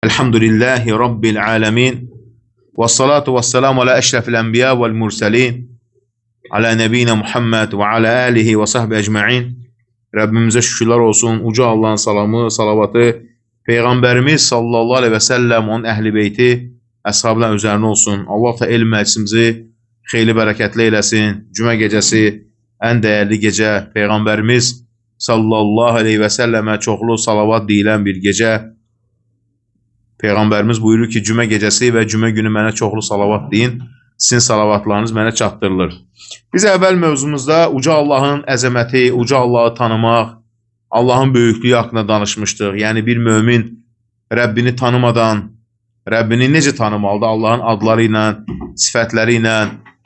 Elhamdülillahi Rabbil alemin. Ve salatu ve selamu ala eşrefil enbiya vel murselin. Ala nebine Muhammed ve ala alihi ve sahbihi ecma'in. Rabbimize şükürler olsun. Uca Allah'ın salamı, salavatı, Peygamberimiz sallallahu aleyhi ve sellem, onun ehli beyti, əshabla üzerine olsun. Allah da elm məclisimizi xeyli bərəkətli eylesin. Cümə gecəsi en değerli gece. Peygamberimiz sallallahu aleyhi ve selleme çoxlu salavat deyilən bir gece. Peygamberimiz buyurur ki, cümə gecəsi və cümə günü mənə çoxlu salavat deyin, sizin salavatlarınız mənə çatdırılır. Biz əvvəl mövzumuzda uca Allahın əzəməti, uca Allahı tanımaq, Allahın böyüklüyü haqqında danışmışdıq. Yəni bir mömin Rəbbini tanımadan, Rəbbini necə tanımalıdır? Allahın adları ilə, sifətləri ilə,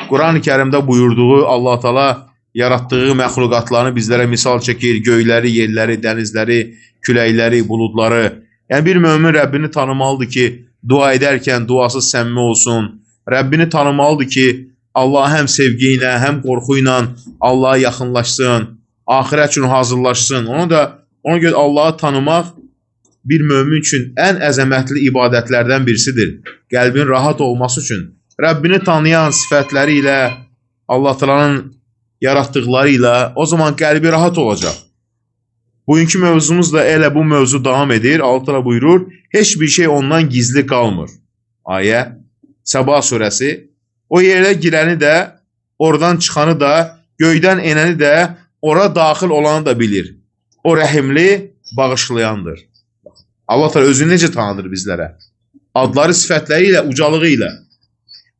Quran-ı Kərimdə buyurduğu Allah Teala yaratdığı məxluqatlarını bizlərə misal çəkir, göyləri, yerləri, dənizləri, küləkləri, buludları. Yəni bir mömin Rəbbini tanımalıdır ki, dua edərkən duası səmimi olsun. Rəbbini tanımalıdır ki, Allah həm sevgi ilə, həm qorxu ilə Allah'a yaxınlaşsın, axirət üçün hazırlaşsın. Ona görə Allah'ı tanımaq bir mömin üçün ən əzəmətli ibadətlərdən birisidir. Qəlbin rahat olması üçün. Rəbbini tanıyan sifətləri ilə, Allah Teala'nın yaratdıqları ilə o zaman qəlbi rahat olacaq. Bugünkü mövzumuz da elə bu mövzu davam edir. Allah Teala buyurur, heç bir şey ondan gizli qalmır. Ayə, Səba surəsi. O yerə girəni də, oradan çıxanı da, göydən enəni də, ora daxil olanı da bilir. O rəhimli, bağışlayandır. Allah Teala özünü necə tanıdır bizlərə? Adları, sifətləri ilə, ucalığı ilə.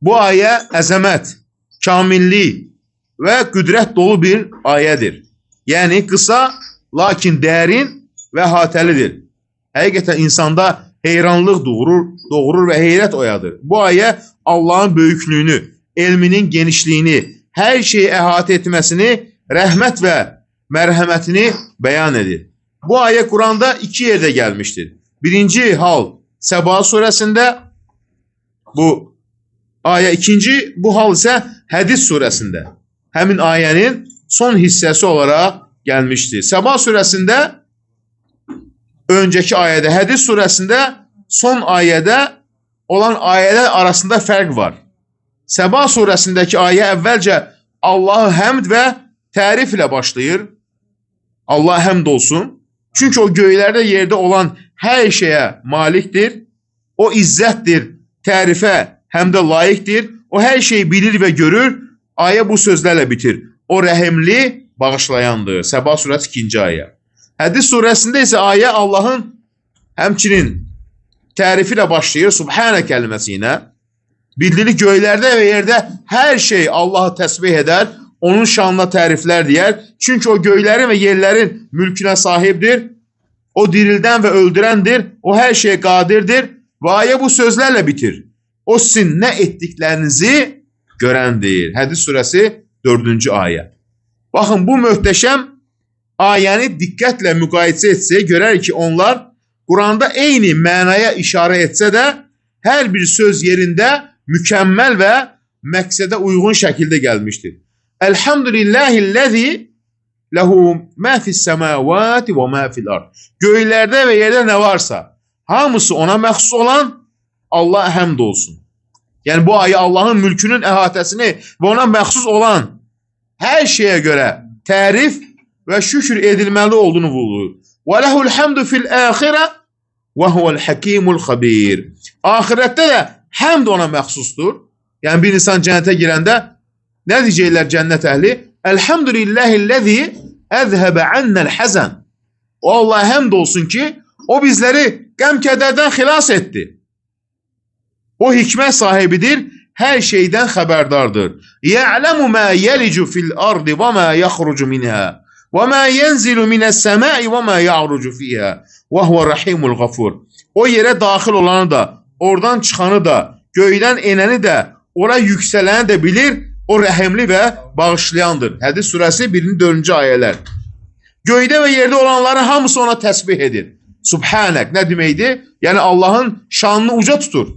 Bu ayə əzəmət, kamillik və qüdrət dolu bir ayədir. Yəni qısa, lakin dərin və hatəlidir. Həqiqətən insanda heyranlıq doğurur və heyrət oyadır. Bu ayə Allah'ın böyüklüyünü, elminin genişliyini, hər şeyi əhatə etməsini, rəhmət və mərhəmətini bəyan edir. Bu ayə Quranda iki yerdə gəlmişdir. Birinci hal Səba surəsində, bu ayə ikinci, bu hal isə Hədis surəsində. Həmin ayənin son hissəsi olaraq gəlmişdir. Səba surəsində öncəki ayədə, Hədis surəsində son ayədə olan ayələr arasında fərq var. Səba surəsindəki ayə əvvəlcə Allahı həmd və tərif ilə başlayır. Allah həmd olsun. Çünki o göylərdə, yerdə olan hər şeyə malikdir. O izzətdir, tərifə həm də layiqdir. O hər şeyi bilir və görür. Ayə bu sözlərlə bitir. O rəhimli, bağışlayandır. Səba surəsi 2-ci ayə. Hədis surəsində isə ayə Allahın həmçinin tərifi ilə başlayır. Subhanə kəlməsi ilə. Bildirir göylərdə və yerdə hər şey Allahı təsbih edər. Onun şanına təriflər deyər. Çünki o göylərin və yerlərin mülkünə sahibdir. O dirildən və öldürəndir. O hər şeyə qadirdir. Və ayə bu sözlərlə bitir. O sizin nə etdiklərinizi görəndir. Hədis surəsi 4-cü ayə. Baxın, bu möhtəşəm ayəni diqqətlə müqayisə etsək, görərik ki, onlar Quranda eyni mənaya işarə etsə də, hər bir söz yerində mükəmməl və məqsədə uyğun şəkildə gəlmişdir. Elhamdülillahilləzi ləhu mə fis-səmavati və mə fil-ard. Göylərdə və yerdə nə varsa, hamısı ona məxsus olan Allah'a həmd olsun. Yəni bu ayə Allahın mülkünün əhatəsini və ona məxsus olan hər şeyə görə tərif və şükür edilməli olduğunu vurğulayır. Və lehul hamdu fil-axirə və huvel-hakimul xabir. Axirətdə də həmd ona məxsusdur. Yəni bir insan cənnətə girəndə nə deyəcəklər cənnət əhli? Elhamdülillahilləzi əzhəbə annəl-həzən. O Allah'a həmd olsun ki, o bizləri qəm-kədərdən xilas etdi. O hikmət sahibidir, hər şeydən xəbərdardır. Ya'lamu ma yelicu fil-ardi və ma yaxrucu minha və ma yenzilu minəs-səmai və ma ya'rucu fiha və huve-rahimul gafur. O yerə daxil olanı da, oradan çıxanı da, göydən enəni də, ora yüksələni də bilir. O rəhimli və bağışlayandır. Hədis surəsi 1-4-cü ayələr. Göydə və yerdə olanları hamısı ona təsbih edir. Subhanək nə deməkdir? Yəni Allahın şanını uca tutur.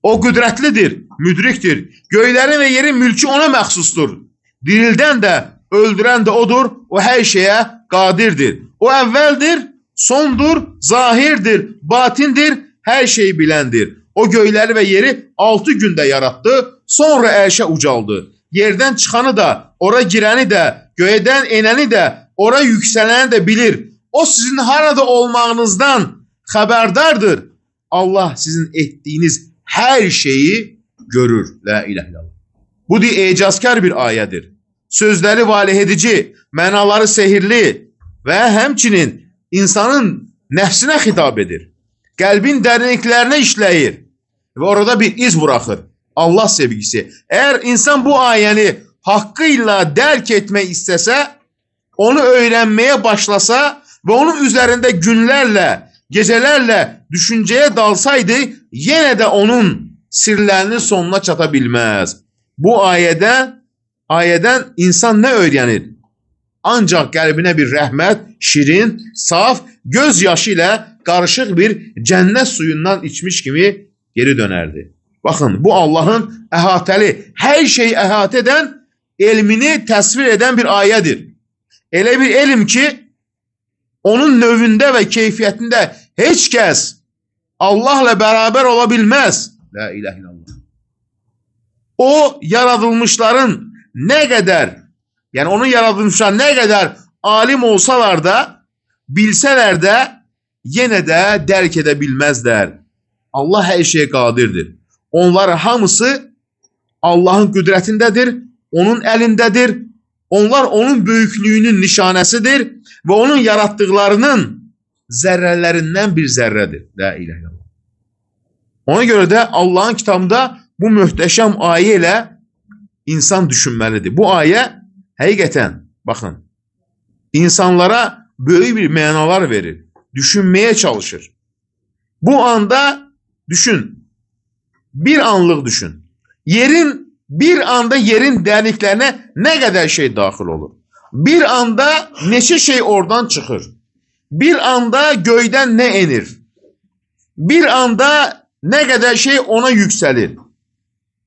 O qüdrətlidir, müdrikdir. Göylərin və yerin mülkü ona məxsusdur. Dirildən də, öldürən də odur. O hər şeyə qadirdir. O əvvəldir, sondur, zahirdir, batindir. hər şeyi biləndir. O göyləri və yeri 6 gündə yaratdı, sonra ərşə ucaldı. Yerdən çıxanı da, ora girəni də, göydən enəni də, ora yüksələni də bilir. O sizin harada olmağınızdan xəbərdardır. Allah sizin etdiyiniz hər şeyi görür. La ilahe illallah. Bu ecazkar bir ayədir. Sözləri valih edici, mənaları sehirli və həmçinin insanın nəfsinə xitab edir. Qəlbin dərinliklərinə işləyir və orada bir iz buraxır. Allah sevgisi. Əgər insan bu ayəni haqqıyla dərk etmək istəsə, onu öyrənməyə başlasa və onun üzərində günlərlə, gecələrlə düşüncəyə dalsaydı, yenə də onun sirlərinin sonuna çata bilməz. Bu ayədən insan nə öyrənir? Ancaq qəlbinə bir rəhmət, şirin, saf, göz yaşı ilə qarışıq bir cənnət suyundan içmiş kimi geri dönərdi. Baxın, bu Allahın əhatəli, hər şeyi əhatə edən, elmini təsvir edən bir ayədir. Elə bir elm ki, onun növündə və keyfiyyətində heç kəs Allahla bərabər ola bilməz. La ilahe illallah. O yaradılmışların nə qədər, yəni onun yaradılmışlar nə qədər alim olsalar da, bilsələr də, yenə də dərk edə bilməzlər. Allah hər şeyə qadirdir. Onlar hamısı Allahın qüdrətindədir, onun əlindədir. Onlar onun böyüklüyünün nişanəsidir və onun yaratdıqlarının zərrələrindən bir zərrədir. La ilahe illallah. Ona görə də Allahın kitabında bu möhtəşəm ayə ilə insan düşünməlidir. Bu ayə həqiqətən, baxın, insanlara böyük bir mənalar verir. Düşünməyə çalışır. Bu anda düşün. Bir anlıq düşün. Bir anda yerin dərinliklərinə nə qədər şey daxil olur. Bir anda neçə şey oradan çıxır. Bir anda göydən nə enir. Bir anda nə qədər şey ona yüksəlir.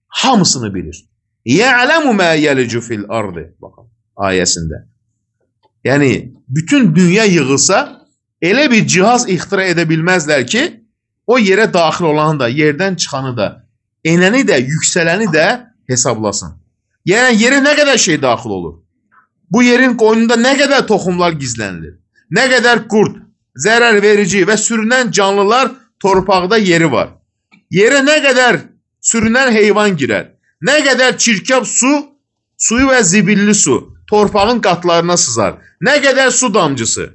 Hamısını bilir. Ya'lamu ma yelicu fil ardı. Baxın ayəsində. Yəni bütün dünya yığılsa elə bir cihaz ixtira edə bilməzlər ki, o yerə daxil olanı da, yerdən çıxanı da, enəni də, yüksələni də hesablasın. Yəni yerə nə qədər şey daxil olur? Bu yerin qoynunda nə qədər toxumlar gizlənilir? Nə qədər qurd, zərər verici və sürünən canlılar torpaqda yeri var? Yerə nə qədər sürünən heyvan girər? Nə qədər çirkab suyu və zibilli su torpağın qatlarına sızar? Nə qədər su damcısı,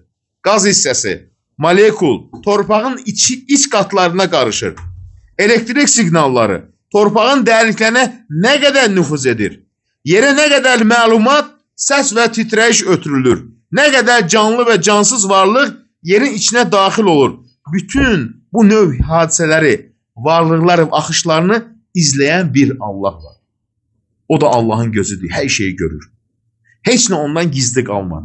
qaz hissəsi, molekul torpağın iç qatlarına qarışır? Elektrik siqnalları torpağın dərinliklərinə nə qədər nüfuz edir? Yerə nə qədər məlumat, səs və titrəyiş ötürülür? Nə qədər canlı və cansız varlıq yerin içinə daxil olur? Bütün bu növ hadisələri, varlıqları, axışlarını izləyən bir Allah var. O da Allahın gözüdür, hər şeyi görür. Heç nə ondan gizli qalmaz.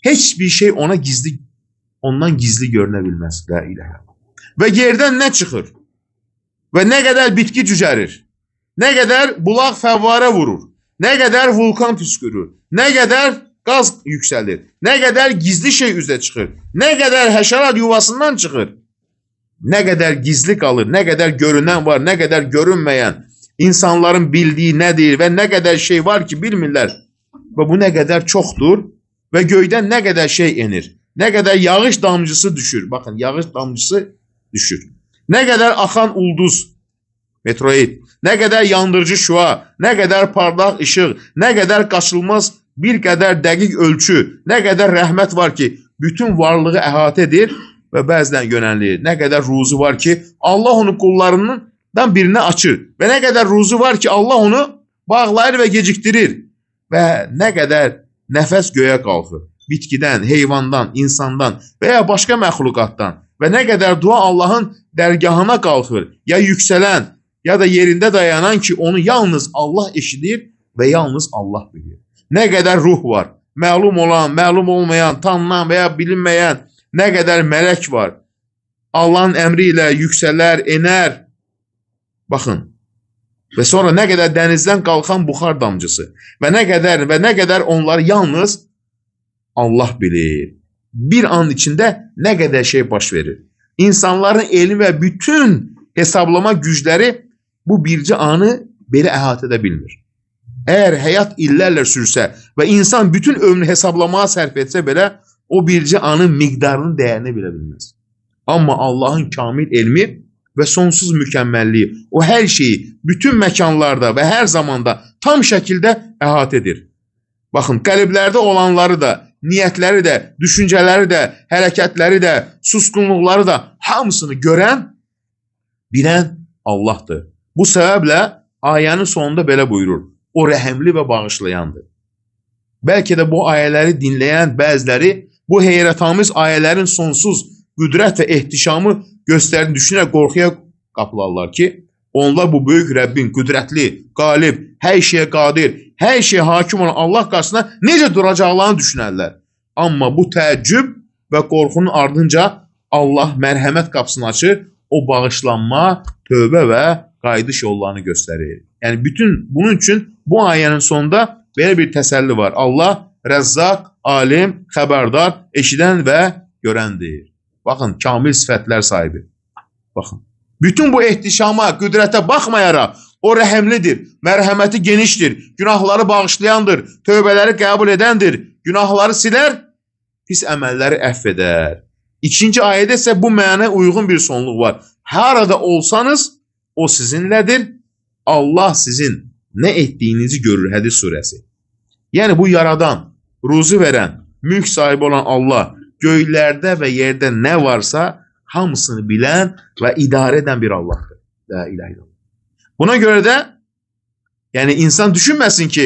Heç bir şey ondan gizli görünə bilməz. La ilahe. Və yerdən nə çıxır? Və nə qədər bitki cücərir? Nə qədər bulaq fəvvarə vurur? Nə qədər vulkan püskürür? Nə qədər qaz yüksəlir? Nə qədər gizli şey üzə çıxır? Nə qədər həşərat yuvasından çıxır? Nə qədər gizli qalır? Nə qədər görünən var? Nə qədər görünməyən? İnsanların bildiyi nədir və nə qədər şey var ki bilmirlər? Və bu nə qədər çoxdur və göydən nə qədər şey enir? Nə qədər yağış damcısı düşür? Baxın, yağış damcısı düşür. Nə qədər axan ulduz, meteorit, nə qədər yandırıcı şüa, nə qədər parlaq işıq, nə qədər qaçılmaz bir qədər dəqiq ölçü, nə qədər rəhmət var ki, bütün varlığı əhatə edir və bəzən yönəldir. Nə qədər ruzu var ki, Allah onu qullarından birinə açır və nə qədər ruzu var ki, Allah onu bağlayır və gecikdirir və nə qədər nəfəs göyə qalxır. Bitkidən, heyvandan, insandan və ya başqa məxluqatdan və nə qədər dua Allahın dərgahına qalxır, ya yüksələn, ya da yerində dayanan ki, onu yalnız Allah eşidir və yalnız Allah bilir. Nə qədər ruh var, məlum olan, məlum olmayan, tanınan və ya bilinməyən nə qədər mələk var. Allahın əmri ilə yüksələr, enər. Baxın, və sonra nə qədər dənizdən qalxan buxar damcısı və nə qədər onları yalnız Allah bilir. Bir an içində nə qədər şey baş verir. İnsanların elmi və bütün hesablama gücləri bu bircə anı belə əhatə edə bilmir. Əgər həyat illərlə sürsə və insan bütün ömrünü hesablamaya sərf etsə belə, o bircə anın miqdarını, dəyərini bilə bilməz. Amma Allahın kamil elmi və sonsuz mükəmməlliyi o hər şeyi bütün məkanlarda və hər zamanda tam şəkildə əhatə edir. Baxın, qəlblərdə olanları da, niyyətləri də, düşüncələri də, hərəkətləri də, susqunluqları da hamısını görən, bilən Allahdır. Bu səbəblə ayənin sonunda belə buyurur: o rəhimli və bağışlayandır. Bəlkə də bu ayələri dinləyən bəziləri bu heyrətamiz ayələrin sonsuz qüdrət və ehtişamı göstərdiyini düşünərək qorxuya qapılarlar ki, onlar bu böyük Rəbbin qüdrətli, qalib, hər şeyə qadir, hər şeyə hakim olan Allah qarşısında necə duracaqlarını düşünərlər. Amma bu təəccüb və qorxunun ardınca Allah mərhəmət qapısını açır, o bağışlanma, tövbə və qayıdış yollarını göstərir. Yəni bunun üçün bu ayənin sonunda belə bir təsəlli var. Allah Rəzzaq, alim, xəbərdar, eşidən və görəndir. Baxın, kamil sifətlər sahibi. Baxın, bütün bu ehtişama, qüdrətə baxmayaraq o rəhəmlidir, mərhəməti genişdir, günahları bağışlayandır, tövbələri qəbul edəndir, günahları silər, pis əməlləri əfv edər. İkinci ayədə isə bu mənaya uyğun bir sonluq var. Harada olsanız, o sizinlədir, Allah sizin nə etdiyinizi görür. Hədis surəsi. Yəni bu yaradan, ruzi verən, mülk sahibi olan Allah, göylərdə və yerdə nə varsa hamısını bilən və idarə edən bir Allahdır. La ilahe illallah. Buna görə də yəni insan düşünməsin ki,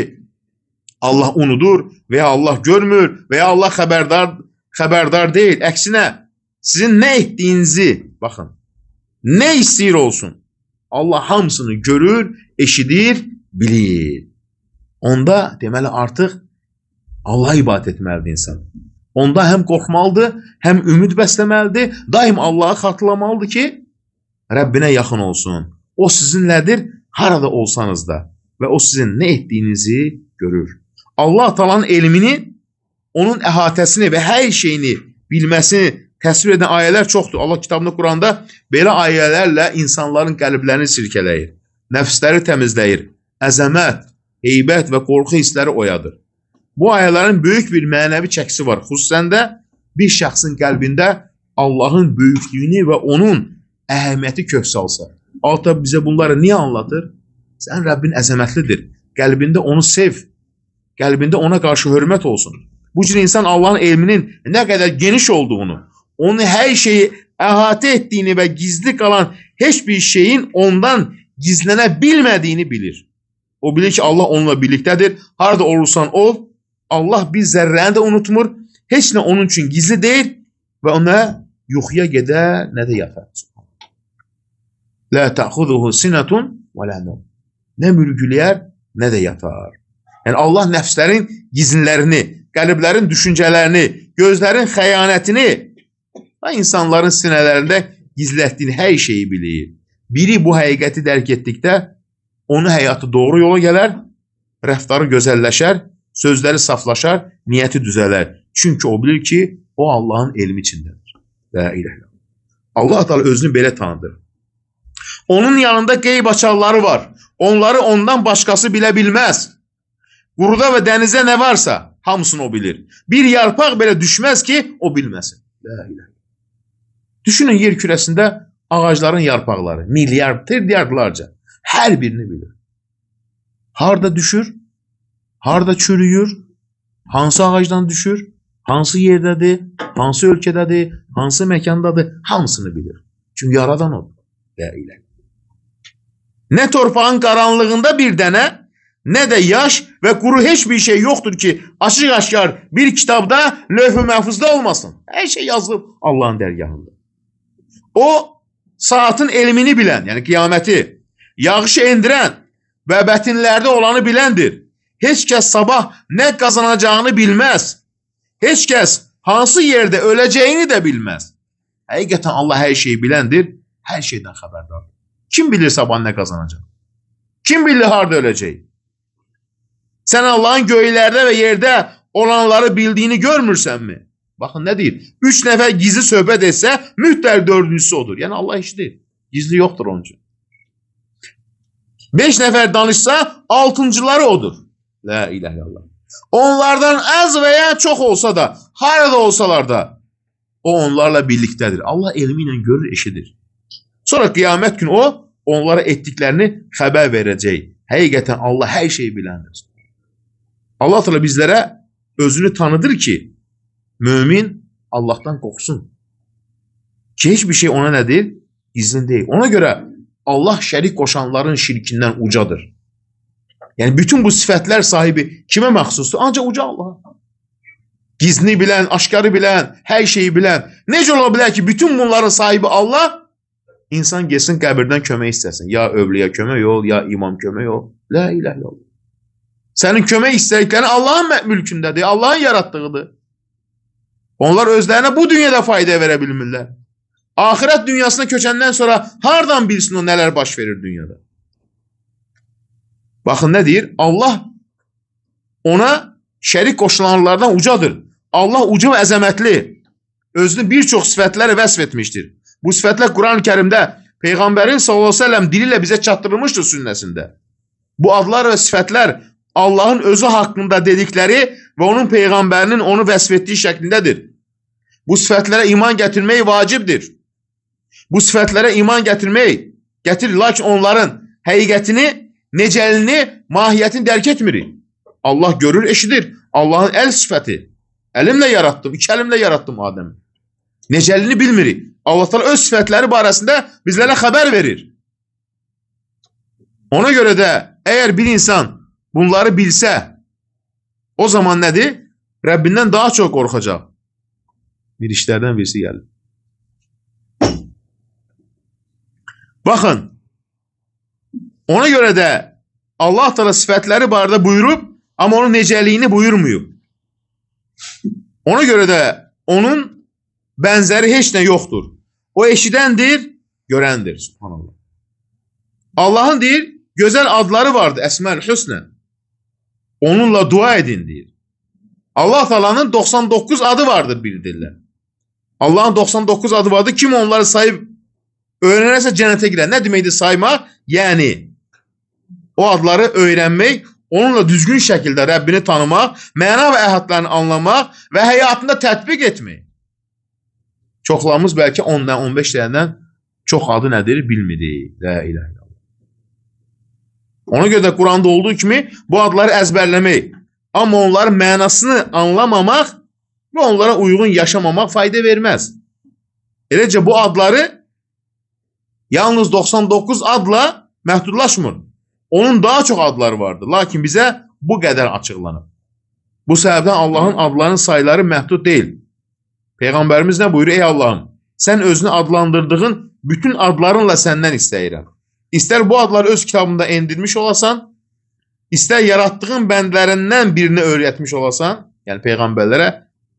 Allah unudur və ya Allah görmür və ya Allah xəbərdar deyil. Əksinə, sizin nə etdiyinizi, baxın, nə istəyir olsun, Allah hamısını görür, eşidir, bilir. Onda deməli artıq Allah'a ibadət etməlidir insan. Onda həm qorxmalıdır, həm ümid bəsləməlidir, daim Allah'ı xatırlamalıdır ki, Rəbbinə yaxın olsun. O sizinlədir, harada olsanız da və o sizin nə etdiyinizi görür. Allah Taala'nın elmini, onun əhatəsini və hər şeyini bilməsini təsvir edən ayələr çoxdur. Allah kitabında, Quranda belə ayələrlə insanların qəlblərini sirkələyir, nəfsləri təmizləyir, əzəmət, heybət və qorxu hissləri oyadır. Bu ayələrin böyük bir mənəvi çəkisi var. Xüsusən də bir şəxsin qəlbində Allahın böyüklüyünü və onun əhəmiyyəti kök salsa. Allah bizə bunları niyə anlatır? Sən Rəbbin əzəmətlidir. Qəlbində onu sev. Qəlbində ona qarşı hörmət olsun. Bu cür insan Allahın elminin nə qədər geniş olduğunu, onu hər şeyi əhatə etdiyini və gizli qalan heç bir şeyin ondan gizlənə bilmədiyini bilir. O bilir ki, Allah onunla birlikdədir. Harada olursan ol, Allah bir zərrəni də unutmur. Heç nə onun üçün gizli deyil və ona yuxuya gedə, nə də yatar. La ta'khuduhu sinatun və la nawm. Nə mürgüləyər, nə də yatar. Yəni Allah nəfslərin gizlilərini, qəlblərin düşüncələrini, gözlərin xəyanətini və insanların sinələrində gizlətdiyini hər şeyi bilir. Biri bu həqiqəti dərk etdikdə onun həyatı doğru yola gələr, rəftarı gözəlləşər, sözləri saflaşar, niyyəti düzələr. Çünki o bilir ki, o Allahın elmi içindədir. La ilahe illallah. Allah Teala özünü belə tanıdır. Onun yanında qeyb açarları var. Onları ondan başqası bilə bilməz. Quruda və dənizdə nə varsa hamısını o bilir. Bir yarpaq belə düşməz ki, o bilməsin. La ilahe. Düşünün yer kürəsində ağacların yarpaqları, milyardlarca, hər birini bilir. Harda düşür, harda çürüyür, hansı ağacdan düşür, hansı yerdədir, hansı ölkədədir, hansı məkandadır, hamısını bilir. Çünki yaradan odur. La ilahe. Nə torpağın qaranlığında bir dənə, nə də yaş və quru heç bir şey yoxdur ki, açıq-aşkar bir kitabda, lövh-ü məhfuzda olmasın. Hər şey yazılıb Allahın dərgahında. O, saatın elmini bilən, yəni qiyaməti, yağışı endirən və bətinlərdə olanı biləndir. Heç kəs sabah nə qazanacağını bilməz. Heç kəs hansı yerdə öləcəyini də bilməz. Həqiqətən Allah hər şeyi biləndir, hər şeydən xəbərdardır. Kim bilir sabah nə qazanacaq? Kim bilir harada öləcək? Sən Allahın göylərdə və yerdə olanları bildiyini görmürsənmi? Baxın nə deyir? 3 nəfər gizli söhbət etsə, mütləq dördüncüsü odur. Yəni Allah işdir. Gizli yoxdur onun üçün. 5 nəfər danışsa, 6-cıları odur. La ilahe illallah. Onlardan az və ya çox olsa da, harada olsalar da, o onlarla birlikdədir. Allah elmi ilə görür, eşidir. Sonra qiyamət günü o, onlara etdiklərini xəbər verəcək. Həqiqətən Allah hər şeyi biləndir. Allah təala bizlərə özünü tanıdır ki, mömin Allahdan qorxsun. Ki, heç bir şey ona nədir? Gizlin deyil. Ona görə Allah şərik qoşanların şirkindən ucadır. Yəni, bütün bu sifətlər sahibi kimə məxsusdur? Ancaq uca Allah'a. Gizli bilən, aşkarı bilən, hər şeyi bilən. Necə ola bilər ki, bütün bunların sahibi Allah, insan gelsin qəbirdən kömək istəsin. Ya övliyə kömək ol, ya imam kömək ol. La ilahe illallah. Sənin kömək istədiklərin Allahın mülkündədir, Allahın yaratdığıdır. Onlar özlərinə bu dünyada fayda verə bilmirlər. Ahirət dünyasına köçəndən sonra hardan bilsin o nələr baş verir dünyada? Baxın nə deyir? Allah ona şərik qoşulanlardan ucadır. Allah uca və əzəmətli. Özünü bir çox sifətlərlə vəsf etmişdir. Bu sifətlər Quran-ı Kərimdə Peyğəmbərin sallallahu əleyhi və səlləm dili ilə bizə çatdırılmışdır sünnəsində. Bu adlar və sifətlər Allahın özü haqqında dedikləri və onun Peyğəmbərinin onu vəsf etdiyi şəklindədir. Bu sifətlərə iman gətirmək vacibdir. Bu sifətlərə iman gətirir, lakin onların həqiqətini, necəlini, mahiyyətini dərk etmirik. Allah görür, eşidir. Allahın əl sifəti. Əlimlə yaratdım, 2 əlimlə yaratdım Adəmi. Necəlini bilmirik. Allah təala öz sifətləri barəsində bizlərə xəbər verir. Ona görə də əgər bir insan bunları bilsə, o zaman nədir? Rəbbindən daha çox qorxacaq. Bir işlərdən birisi gəlir. Baxın, ona görə də Allah təala sifətləri barədə buyurub, amma onun necəliyini buyurmuyub. Ona görə də onun bənzəri heç nə yoxdur. O eşidəndir, görəndir. Subhanallah. Allahın deyir, gözəl adları vardır, Əsməl Hüsnə. Onunla dua edin deyir. Allah Taala'nın 99 adı vardır bildirlər. Allahın 99 adı vardır. Kim onları sayıb öyrənərsə cənnətə girər. Nə deməkdir saymaq? Yəni, o adları öyrənmək, onunla düzgün şəkildə Rəbbini tanımaq, məna və əhədlərini anlamaq və həyatında tətbiq etmək. Çoxlarımız bəlkə 10-dən, 15 dənədən çox adı nədir bilmirik. La ilahe illallah. Ona görə də Quranda olduğu kimi bu adları əzbərləmək, amma onların mənasını anlamamaq və onlara uyğun yaşamamaq fayda verməz. Eləcə bu adları yalnız 99 adla məhdudlaşmır. Onun daha çox adları vardır. Lakin bizə bu qədər açıqlanır. Bu səbəbdən Allahın adlarının sayıları məhdud deyil. Peyğəmbərimiz nə buyurur? Ey Allahım, sən özünü adlandırdığın bütün adlarınla səndən istəyirəm. İstər bu adları öz kitabında endirmiş olasan, istər yaratdığın bəndlərindən birini öyrətmiş olasan, yəni Peyğəmbərlərə,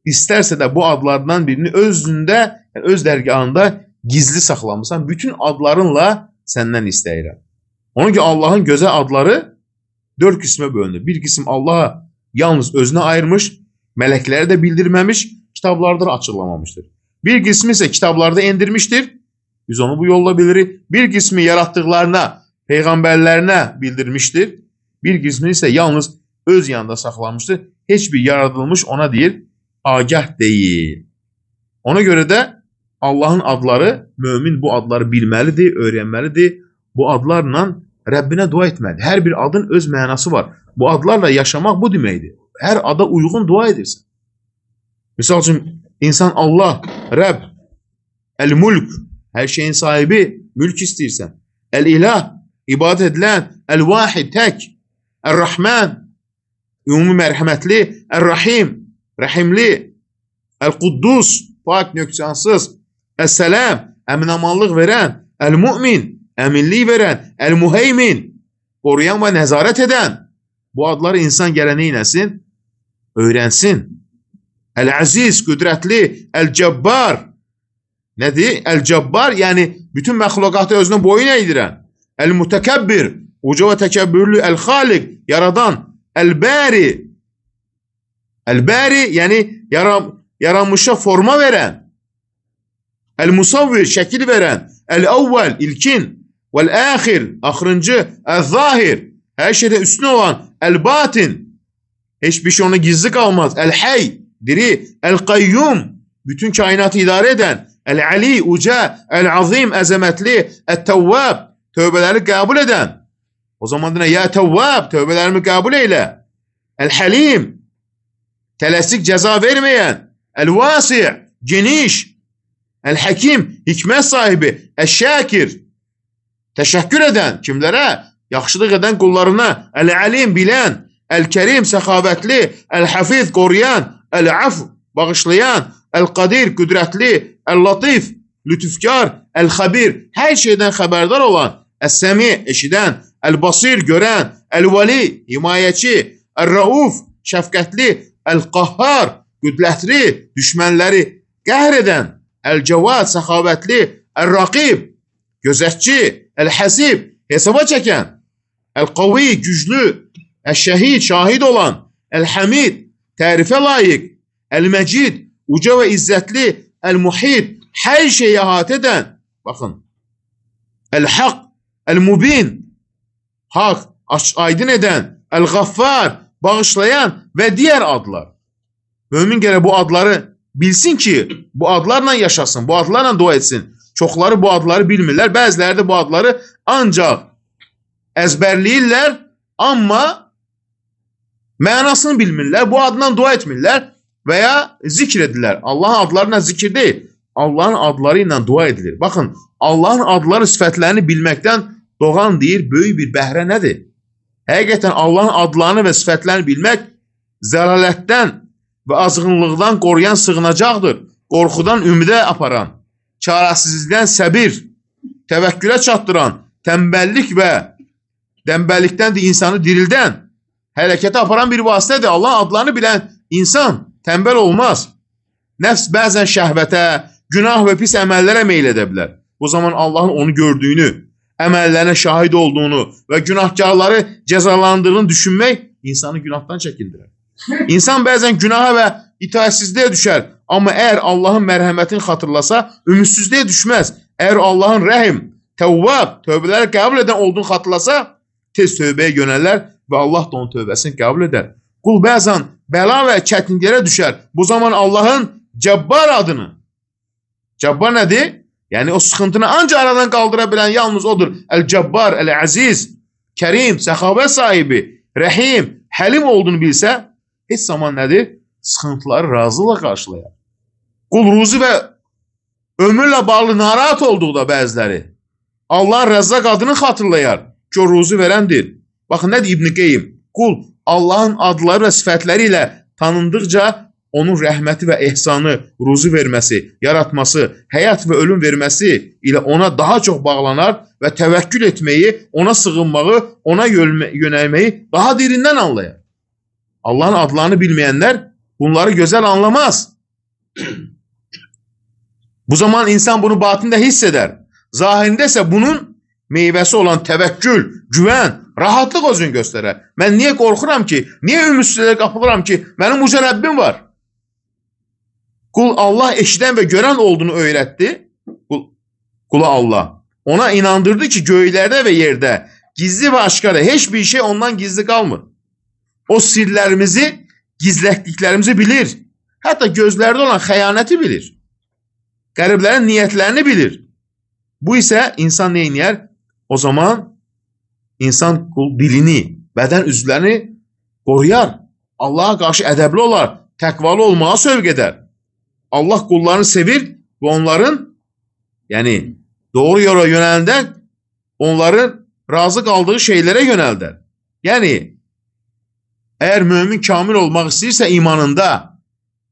istərsə də bu adlardan birini özündə, yəni öz dərgahında gizli saxlamısan, bütün adlarınla səndən istəyirəm. Onun ki, Allahın gözəl adları 4 qismə bölünür. Bir qism Allah'a yalnız özünə ayırmış, mələkləri də bildirməmiş, kitablarda da açıqlamamışdır. Bir qismi isə kitablarda endirmişdir. Biz onu bu yolla bilirik. Bir qismi yaratdıqlarına, peyğəmbərlərinə bildirmişdir. Bir qismi isə yalnız öz yanında saxlanmışdır. Heç bir yaradılmış ona deyir, agah deyil. Ona görə də Allahın adları, mömin bu adları bilməlidir, öyrənməlidir. Bu adlarla Rəbbinə dua etməlidir. Hər bir adın öz mənası var. Bu adlarla yaşamaq bu deməkdir. Hər ada uyğun dua edirsən. Misal üçün, insan Allah, Rəbb, Əl-Mulk, hər şeyin sahibi, mülk istəyirsən. Əl-İlah, ibadət edilən, Əl-Vahid, tək, Əl-Rahman, ümumi mərhəmətli, Əl-Rahim, rəhimli, Əl-Quddus, pak, nöqsansız, Əs-Sələm, əmin-amanlıq verən, Əl-Mu'min, əminlik verən, Əl-Muheymin, qoruyan və nəzarət edən. Bu adları insan gələ neynəsin? Öyrənsin. Əl-Əziz, qüdrətli, Əl-Cəbbar. Nədir? Əl-Cəbbar, yəni bütün məxluqatı özünə boyun eğdirən. Əl-Mütəkəbbir, uca və təkəbbürlü, Əl-Xaliq, yaradan. Əl-Bəri. Əl-Bəri, yəni yaranmışa forma verən, el-musavvir, şəkil verən, el-avvel, ilkin, vel-axir, axırıncı, el-zahir, hər şeydə üstün olan, el-batin, heç bir şey ona gizli qalmaz, el-hay, diri, el-qayyum, bütün kainatı idarə edən, el-ali, uca, el-azim, əzəmətli, el-tevvab, tövbələri qəbul edən. O zaman deyən, ya tevvab, tövbələrimi qəbul eylə. El-halim, tələsik cəza verməyən, el-vasi, geniş, el-hakim, hikmət sahibi, el-şakir, təşəkkür edən, kimlərə? Yaxşılıq edən qullarına, el-alim, bilən, el-kərim, səxavətli, el-hafiz, qoruyan, el-af, bağışlayan, el-qadir, qüdrətli, el-latif, lütufkar, el-xabir, hər şeydən xəbərdar olan, el-səmi, eşidən, el-basir, görən, el-vali, himayəçi, el-rauf, şəfqətli, el-qahhar, qüdrətli, düşmənləri qəhr edən, el-cavad, səxavətli, el-raqib, gözətçi, el-həsib, hesaba çəkən, el-qavi, güclü, el-şəhid, şahid olan, el-hamid, tərifə layiq, el-məcid, uca və izzətli, el-muhid, hər şeyi əhatə edən, baxın, el-haq, el-mubin, haq, aydın edən, el-ghaffar, bağışlayan və digər adlar. Mömin gərək bu adları bilsin ki, bu adlarla yaşasın, bu adlarla dua etsin. Çoxları bu adları bilmirlər, bəziləri də bu adları ancaq əzbərləyirlər, amma mənasını bilmirlər, bu adla dua etmirlər və ya zikr edirlər. Allahın adlarına zikr deyil, Allahın adları ilə dua edilir. Baxın, Allahın adları, sifətlərini bilməkdən doğan deyir, böyük bir bəhrə nədir? Həqiqətən Allahın adlarını və sifətlərini bilmək zəlalətdən və azğınlıqdan qoruyan sığınacaqdır. Qorxudan ümidə aparan, çarəsizlikdən səbir, təvəkkülə çatdıran, tənbəllikdən də insanı dirildən, hərəkətə aparan bir vasitədir. Allahın adlarını bilən insan tənbəl olmaz. Nəfs bəzən şəhvətə, günah və pis əməllərə meyl edə bilər. Bu zaman Allahın onu gördüyünü, əməllərinə şahid olduğunu və günahkarları cəzalandığını düşünmək insanı günahdan çəkindirir. İnsan bəzən günaha və itaətsizliyə düşər, amma əgər Allahın mərhəmətini xatırlasa, ümidsizliyə düşməz. Əgər Allahın rəhim, təvvab, tövbələri qəbul edən olduğunu xatırlasa, tez tövbəyə yönələr və Allah da onun tövbəsini qəbul edər. Qul bəzən bəla və çətinliklərə düşər. Bu zaman Allahın Cəbbar adını, Cəbbar nədir? Yəni o sıxıntını ancaq aradan qaldıra bilən yalnız odur. El-Cəbbar, El-Əziz, Kərim, səxavət sahibi, Rəhim, Həlim olduğunu bilsə, heç zaman nədir? Sıxıntıları razılıqla qarşılayar. Qul ruzi və ömürlə bağlı narahat olduqda bəziləri Allahın Rəzzaq adını xatırlayar ki, o ruzi verəndir. Baxın, nədir İbn Qeym? Qul Allahın adları və sifətləri ilə tanındıqca onun rəhməti və ehsanı, ruzi verməsi, yaratması, həyat və ölüm verməsi ilə ona daha çox bağlanar və təvəkkül etməyi, ona sığınmağı, ona yönəlməyi daha derindən anlayar. Allahın adlarını bilməyənlər bunları gözəl anlamaz. Bu zaman insan bunu batində hiss edər. Zahirində isə bunun meyvəsi olan təvəkkül, güvən, rahatlıq özünü göstərər. Mən niyə qorxuram ki? Niyə ümidsizliyə qapılıram ki? Mənim uca Rəbbim var. Qul Allah eşidən və görən olduğunu öyrətdi. Qula Allah. Ona inandırdı ki, göylərdə və yerdə gizli və aşkarı heç bir şey ondan gizli qalmır. O sirlərimizi, gizlətdiklərimizi bilir. Hətta gözlərdə olan xəyanəti bilir. Qəriblərin niyyətlərini bilir. Bu isə insan neyniyər? O zaman insan qul dilini, bədən üzvlərini qoruyar. Allaha qarşı ədəbli olar, təqvalı olmağa sövq edər. Allah qullarını sevir və onların, yəni doğru yola yönəldə onların razı qaldığı şeylərə yönəldər. Yəni, əgər mömin kamil olmaq istəyirsə imanında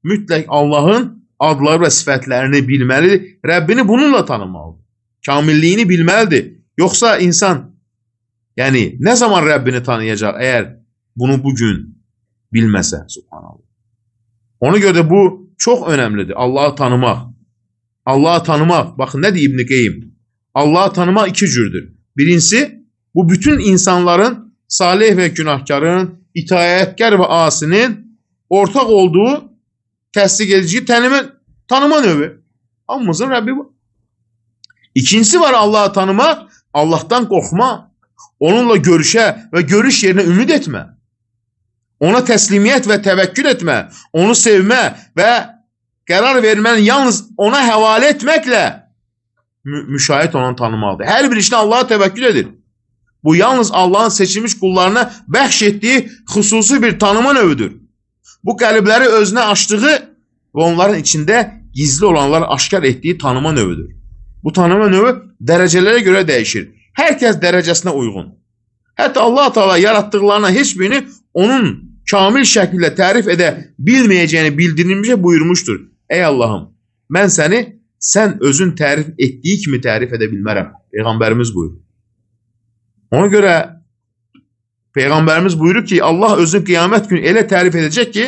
mütləq Allahın adları və sifətlərini bilməlidir. Rəbbini bununla tanımalıdır. Kamilliyini bilməlidir. Yoxsa insan, yəni nə zaman Rəbbini tanıyacaq əgər bunu bugün bilməsə, subhanallah. Ona görə də bu çox önəmlidir. Allahı tanımaq. Allahı tanımaq. Baxın, nə deyib İbn Qeym? Allahı tanımaq iki cürdür. Birincisi, bu bütün insanların, salih və günahkarın, itaətkar və asinin ortaq olduğu təsdiq edici tanıma növü. Hamımızın Rəbbi bu. İkincisi var Allah'ı tanımaq, Allah'tan qorxma, onunla görüşə və görüş yerinə ümid etmə. Ona təslimiyyət və təvəkkül etmə, onu sevmə və qərar verməni yalnız ona həvalə etməklə müşahit olan tanımaqdır. Hər bir işdə Allah'a təvəkkül edir. Bu yalnız Allah'ın seçilmiş qullarına bəxş etdiyi xüsusi bir tanıma növüdür. Bu qəlbləri özünə açdığı və onların içində gizli olanlar aşkar etdiyi tanıma növüdür. Bu tanıma növü dərəcələrə görə dəyişir. Hər kəs dərəcəsinə uyğun. Hətta Allah Teala yaratdıqlarına heç birini onun kamil şəkildə tərif edə bilməyəcəyini bildirilmişə buyurmuşdur. Ey Allahım, mən səni sən özün tərif etdiyi kimi tərif edə bilmərəm. Peyğəmbərimiz buyurur. Ona görə Peyğəmbərimiz buyurur ki, Allah özünü qiyamət günü elə tərif edəcək ki,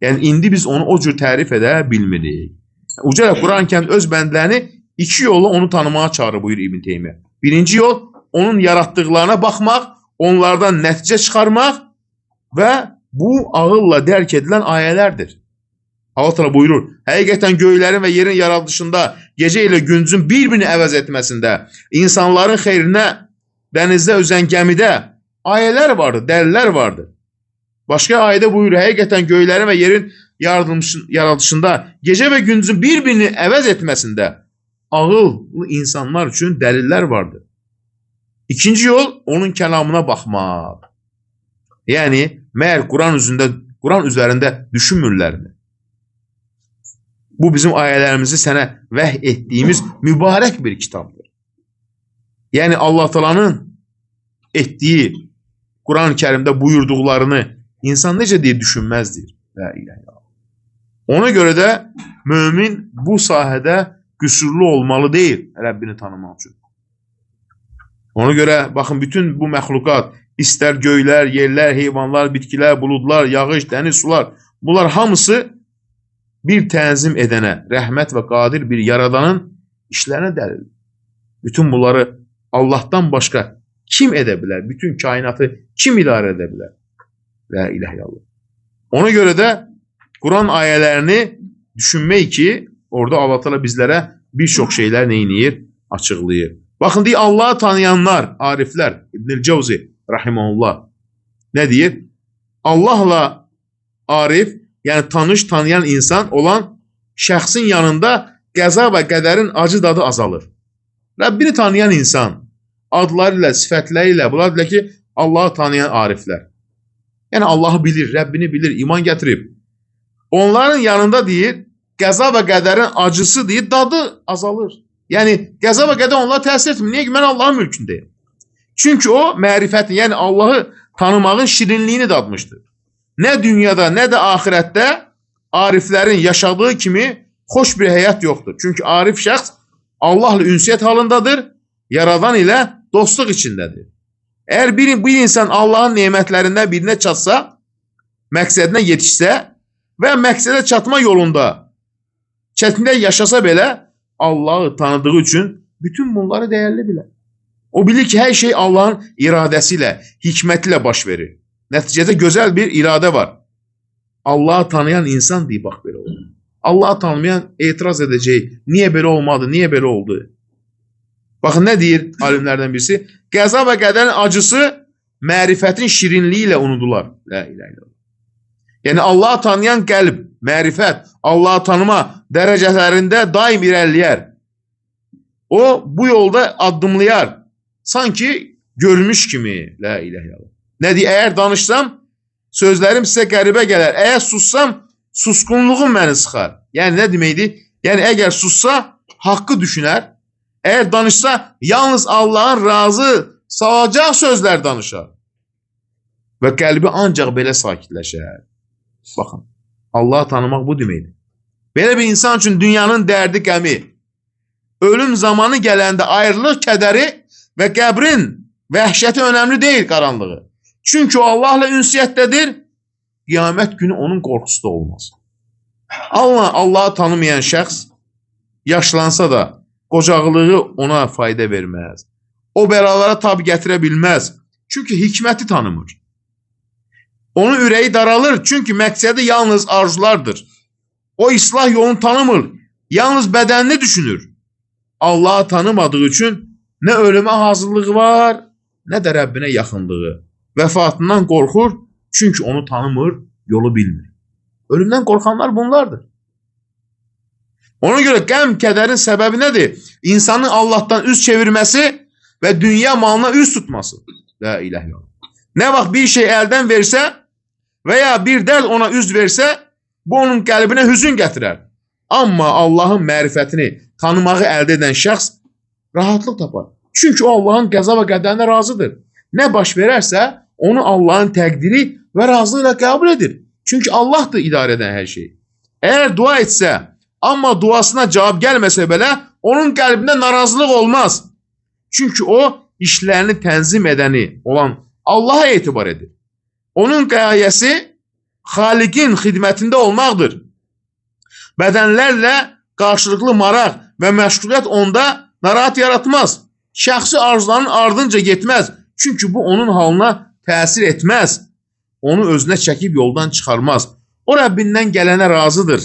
yəni indi biz onu o cür tərif edə bilmirik. Uca Quran-Kərim öz bəndlərini iki yolla onu tanımaya çağırır buyur İbn Teymiyyə. Birinci yol, onun yaratdıqlarına baxmaq, onlardan nəticə çıxarmaq və bu ağılla dərk edilən ayələrdir. Allah Teala buyurur, həqiqətən göylərin və yerin yaradılışında, gecə ilə gündüzün bir-birini əvəz etməsində, insanların xeyrinə dənizdə üzən gəmidə ayələr vardır, dəlillər vardır. Başqa ayədə buyurur, həqiqətən göylərin və yerin yaradılışında, gecə və gündüzün bir-birini əvəz etməsində ağıllı insanlar üçün dəlillər vardır. İkinci yol, onun kəlamına baxmaq. Yəni, məyər Quran üzərində düşünmürlərmi? Bu bizim ayələrimizi sənə vəh etdiyimiz mübarək bir kitabdır. Yəni, Allah Teala'nın etdiyi Quran-ı Kərimdə buyurduqlarını insan necə deyə düşünməzdir. Ona görə də mömin bu sahədə qüsurlu olmalı deyil Rəbbini tanımaq üçün. Ona görə baxın bütün bu məxluqat, istər göylər, yerlər, heyvanlar, bitkilər, buludlar, yağış, dəniz, sular, bunlar hamısı bir tənzim edənə, rəhmət və qadir bir yaradanın işlərinə dəlil. Bütün bunları Allah'tan başqa kim edə bilər? Bütün kainatı kim idarə edə bilər? La ilahe illallah. Ona görə də Quran ayələrini düşünmək ki, orada Allah Teala bizlərə bir çox şeylər neyniyir? Açıqlayır. Baxın, deyir, Allah'ı tanıyanlar, ariflər, İbn-i Cevzi, rahiməhullah, nə deyir? Allahla arif, yəni tanıyan insan olan şəxsin yanında qəza və qədərin acı dadı azalır. Rəbbini tanıyan insan, adları ilə, sifətləri ilə, bunlar deyir ki, Allah'ı tanıyan ariflər. Yəni Allah'ı bilir, Rəbbini bilir, iman gətirib. Onların yanında deyir, qəza və qədərin acısı deyir, dadı azalır. Yəni qəza və qədər onlara təsir etmir. Niyə ki, mən Allahın mülkündəyim. Çünki o mərifətin, yəni Allah'ı tanımağın şirinliyini dadmışdır. Nə dünyada, nə də ahirətdə ariflərin yaşadığı kimi xoş bir həyat yoxdur. Çünki arif şəxs Allah'la ünsiyyət halındadır, yaradan ilə dostluq içindədir. Əgər bir insan Allah'ın nemətlərindən birinə çatsa, məqsədinə yetişsə və məqsədə çatma yolunda çətində yaşasa belə, Allah'ı tanıdığı üçün bütün bunları dəyərli bilər. O bilir ki, hər şey Allah'ın iradəsi ilə, hikməti ilə baş verir. Nəticədə gözəl bir iradə var. Allah'ı tanıyan insan deyib, bax belə olur. Allah'ı tanımayan etiraz edəcək. Niyə belə olmadı, niyə belə oldu? Baxın, nə deyir alimlərdən birisi? Qəza və qədərin acısı mərifətin şirinliyi ilə unudular. La ilahe illallah. Yəni Allah'ı tanıyan qəlb, mərifət, Allah'ı tanıma dərəcələrində daim irəliyər. O, bu yolda addımlayar. Sanki görmüş kimi. La ilahe illallah. Nə deyir? Əgər danışsam, sözlərim sizə qəribə gələr. Əgər sussam, susqunluğum məni sıxar. Yəni, nə deməkdir? Yəni, əgər sussa, haqqı düşünər. Əgər danışsa, yalnız Allah'ın razı salacaq sözlər danışar. Və qəlbi ancaq belə sakitləşər. Baxın, Allah'ı tanımaq bu deməkdir. Belə bir insan üçün dünyanın dərdi, qəmi, ölüm zamanı gələndə ayrılıq kədəri və qəbrin vəhşəti önəmli deyil qaranlığı. Çünki o Allah'la ünsiyyətdədir, qiyamət günü onun qorxusu da olmaz. Allah'ı tanımayan şəxs yaşlansa da qocaqlığı ona fayda verməz. O bəlalara tab gətirə bilməz. Çünki hikməti tanımır. Onun ürəyi daralır, çünki məqsədi yalnız arzulardır. O islah yolunu tanımır. Yalnız bədənini düşünür. Allah'ı tanımadığı üçün ne ölüme hazırlığı var, ne de Rabbine yaxınlığı. Vəfatından qorxur, çünkü onu tanımır, yolu bilmir. Ölümden korkanlar bunlardır. Ona göre qəm, kədərin səbəbi nədir? İnsanın Allah'tan üz çevirmesi ve dünya malına üz tutması. La ilahe illallah. Ne vaxt bir şey elden verse veya bir dərd ona üz verse, bu onun qəlbinə hüzün gətirər. Amma Allah'ın mərifətini, tanımağı əldə edən şəxs rahatlıq tapar. Çünkü o Allah'ın qəza və qədərinə razıdır. Ne baş verərsə, onu Allah'ın təqdiri ve razılığıyla qəbul edir. Çünkü Allah'dır idarə edən hər şey. Eğer dua etsə, amma duasına cavab gəlməsə belə, onun qəlbində narazılıq olmaz. Çünkü o, işlərini tənzim edəni olan Allah'a etibar edir. Onun gayesi Xaliqin xidmətində olmaqdır. Bədənlərlə qarşılıqlı maraq və məşğuliyyət onda narahat yaratmaz. Şəxsi arzuların ardınca getməz. Çünkü bu onun halına təsir etməz. Onu özünə çəkib yoldan çıxarmaz. O Rəbbindən gələnə razıdır.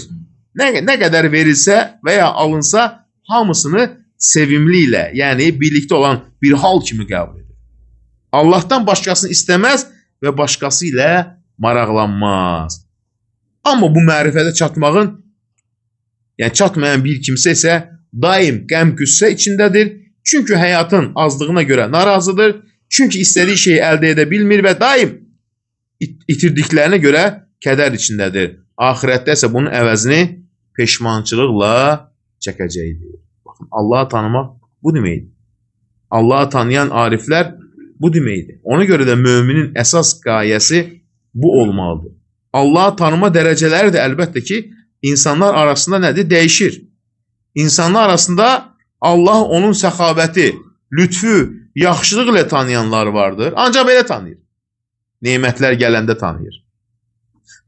Ne qədər verilsə veya alınsa hamısını sevimli ilə, yani birlikte olan bir hal kimi qəbul edir. Allah'tan başkasını istemez ve başkası ile maraqlanmaz. Ama bu mərifətə çatmağın, yani çatmayan bir kimse ise daim qəm, qüssə içindədir. Çünkü hayatın azlığına göre narazıdır. Çünkü istediği şeyi elde edebilmir ve daim itirdiklerine göre keder içindedir. Ahirette ise bunun əvəzini peşmançılıqla çəkəcəkdir. Bakın, Allah'ı tanımaq bu deməkdir. Allah'ı tanıyan arifler bu deməkdir. Ona göre de müminin esas gayesi bu olmalıdır. Allah'ı tanıma dereceleri de elbette ki insanlar arasında nedir? Değişir. İnsanlar arasında Allah onun səxabəti, lütfü, yaxşılıq ilə tanıyanlar vardır. Ancaq belə tanıyır. Nemətlər gələndə tanıyır.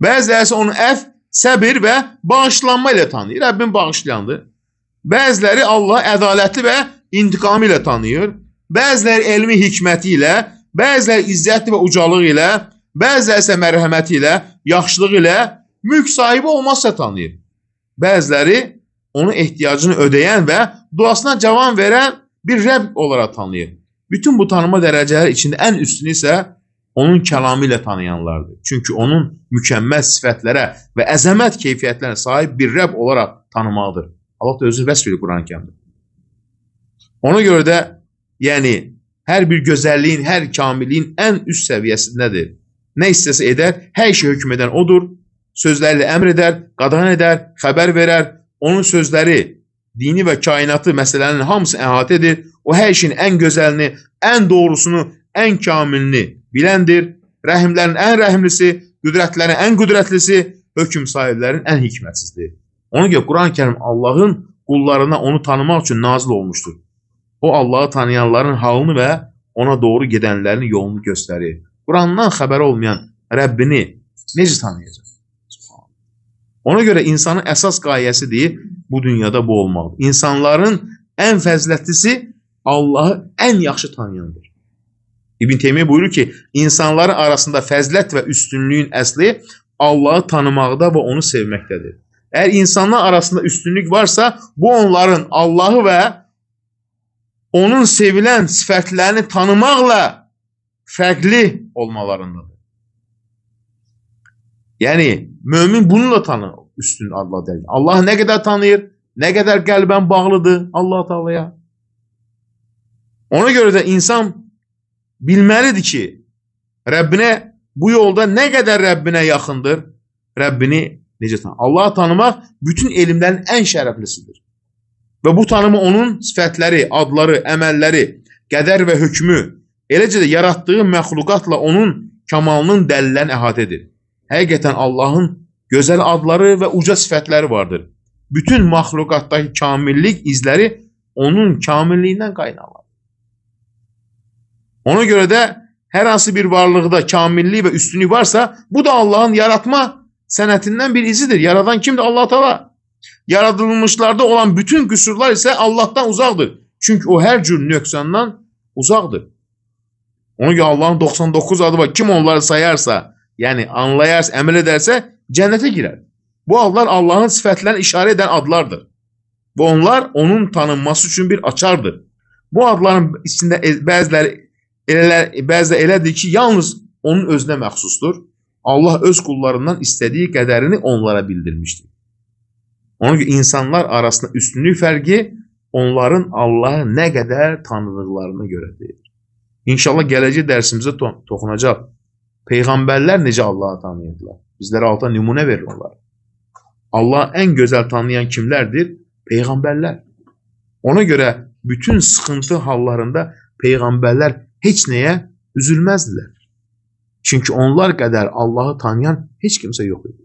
Bəziləri isə onu əf, səbir və bağışlanma ilə tanıyır. Rəbbim bağışlayandır. Bəziləri Allah ədalətli və intiqamı ilə tanıyır. Bəziləri elmi hikməti ilə, bəziləri izzətli və ucalığı ilə, bəziləri isə mərhəməti ilə, yaxşılığı ilə, mülk sahibi olmazsa tanıyır. Bəziləri onun ehtiyacını ödəyən və duasına cavab verən bir Rəbb olaraq tanıyır. Bütün bu tanıma dərəcələri içində ən üstünü isə onun kəlamı ilə tanıyanlardır. Çünki onun mükəmməl sifətlərə və əzəmət keyfiyyətlərine sahib bir Rəbb olaraq tanımaqdır. Allah da özü vəsf edir Quran-ı Kərimdə. Ona görə də, yəni, hər bir gözəlliyin, hər kamilliyin ən üst səviyyəsindədir. Nə istəsə edər, hər şey hökm edən odur. Sözlərlə əmr edər, qadağan edər, xəbər verər. Onun sözləri, dini və kainatı məsələlərinin hamısı əhatə edir. O hər şeyin ən gözəlini, ən doğrusunu, ən kamilini biləndir. Rəhimlərin ən rəhimlisi, qüdrətlərin ən qüdrətlisi, hökm sahiblərin ən hikmətsizdir. Ona görə Quran-ı Kərim Allahın qullarına onu tanımaq üçün nazil olmuşdur. O Allahı tanıyanların halını və ona doğru gedənlərin yolunu göstərir. Qurandan xəbəri olmayan Rəbbini necə tanıyacaq? Ona göre insanın əsas qayəsidir bu dünyada bu olmalıdır. İnsanların ən fəzilətlisi Allahı ən yaxşı tanıyandır. İbn Teymiyyə buyurur ki, insanların arasında fəzilət və üstünlüyün əsli Allahı tanımaqda və onu sevməkdədir. Eğer insanlar arasında üstünlük varsa, bu onların Allahı və onun sevilen sifətlərini tanımaqla fərqli olmalarındadır. Yani mümin bununla tanır üstün Allah der. Allah ne kadar tanıyır, ne kadar qəlbən bağlıdır Allah Teala'ya. Ona göre de insan bilməlidir ki, Rəbbinə bu yolda ne kadar Rəbbinə yaxındır, Rəbbini necə tanır. Allah'ı tanımaq bütün elmlərin ən şərəflisidir. Və bu tanımı onun sifətləri, adları, əməlləri, qədər və hökmü, eləcə də yaratdığı məxluqatla onun kamalının dəlillərini əhatə edir. Həqiqətən Allah'ın gözəl adları və uca sifətləri vardır. Bütün məxluqatdakı kamillik izləri onun kamilliyindən qaynaqlanır. Ona görə də hər hansı bir varlıqda kamillik və üstünlük varsa, bu da Allah'ın yaratma sənətindən bir izidir. Yaradan kimdir? Allah Teala. Yaradılmışlarda olan bütün qüsurlar ise Allah'tan uzaqdır. Çünkü o her cür nöqsandan uzaqdır. Ona göre Allah'ın 99 adı var. Kim onları sayarsa, yani anlayarsa, əməl ederse cennete girer. Bu adlar Allahın sifətlərini işarə edən adlardır. Və onlar onun tanınması üçün bir açardır. Bu adların içində bəziləri elədir ki, yalnız onun özünə məxsusdur. Allah öz qullarından istədiyi qədərini onlara bildirmişdir. Ona görə insanlar arasında üstünlük fərqi onların Allahı nə qədər tanıdıqlarına görədir. İnşallah gələcək dərsimizə toxunacaq. Peyğəmbərlər necə Allahı tanıyırdılar? Bizlərə alta nümunə verir onlar. Allah ən gözəl tanıyan kimlərdir? Peyğəmbərlər. Ona görə bütün sıxıntı hallarında Peyğəmbərlər heç nəyə üzülməzdilər. Çünki onlar qədər Allahı tanıyan heç kimsə yox idi.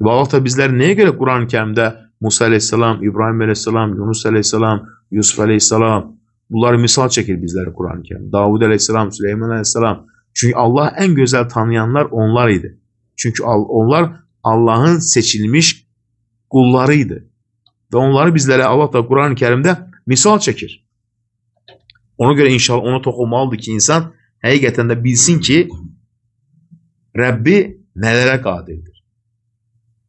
Və Allah da bizləri nəyə görə Quran-ı Kərimdə Musa aleyhissalam, İbrahim aleyhissalam, Yunus aleyhissalam, Yusuf aleyhissalam bunları misal çəkir bizləri Quran-ı Kərim. Davud aleyhissalam, Süleyman aleyhissalam. Çünki Allah ən gözəl tanıyanlar onlar idi. Çünki onlar Allahın seçilmiş qulları idi. Və onları bizlərə Allah da Quran-ı Kərimdə misal çəkir. Ona görə inşallah ona toxunmalıdır ki, insan həqiqətən də bilsin ki, Rəbbi nələrə qadirdir.